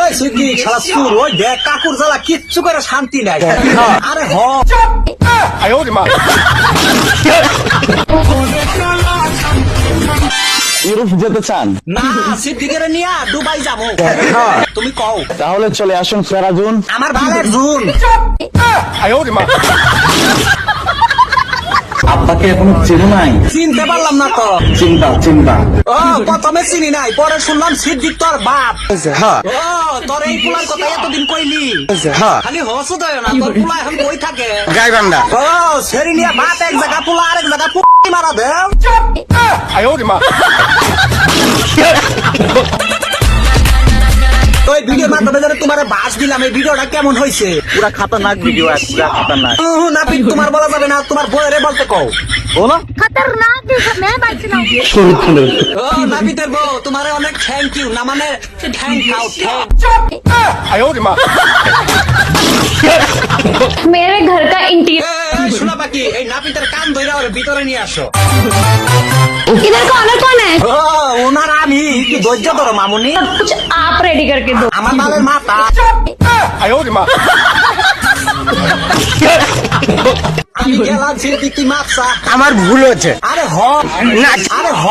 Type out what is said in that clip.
এই সুকি শালা সুর ওই দেখ কাকুর জ্বালা কিচ্ছু করে শান্তি নাই। আরে হ ইউরোপ যেতে চান? না, সিদ্দিকের নিয়ে দুবাই যাবো। তুমি কও। তাহলে চলে আসুন ফেরাজুন। আমার ভালের জুন। আব্বাকে এখনো চিনি নাই? চিনতে পারলাম না তো। চিন্তা চিন্তা। ও প্রথমে চিনি নাই, পরে শুনলাম সিদ্দিক তোর বাপ। ও তোর এই পুলার কথা এতদিন কইলি। খালি হসু দেয় না, তোর পুলা এখন কই থাকে? গাইবান্ধা। ও সেরি নিয়ে বাপ এক জায়গা, পুলা আরেক জায়গা মারা দেও। ওই ভিডিওর মাধ্যমে যারা তোমার বাস দিলাম, এই ভিডিওটা কেমন হয়েছে? পুরা খাতারনাক ভিডিও, পুরা খাতারনাক। নাপিত তোমার বলা যাবে না, তোমার বউরে বলতে কও। বলো। खतरनाक जैसा मैं बाइक चलाऊंगी। ও নাপিতের বউ, তোমারে অনেক থ্যাংক ইউ, না মানে থ্যাংক আউট থ্যাংক। मेरे घर का इंटीरियर। শোনা বাকি, এই নাপিতের কান ধরে ওর ভিতরে নিয়ে আসো। इधर का ऑनर कौन है? ও ওনার আমি কি ধৈর্য ধরো মামুনি। कुछ आप रेडी करके दो। আমার বালের মাথা। আমি গেলাম সিদ্দিকি মাপসা। আমার ভুল হচ্ছে। আরে হ না আরে হ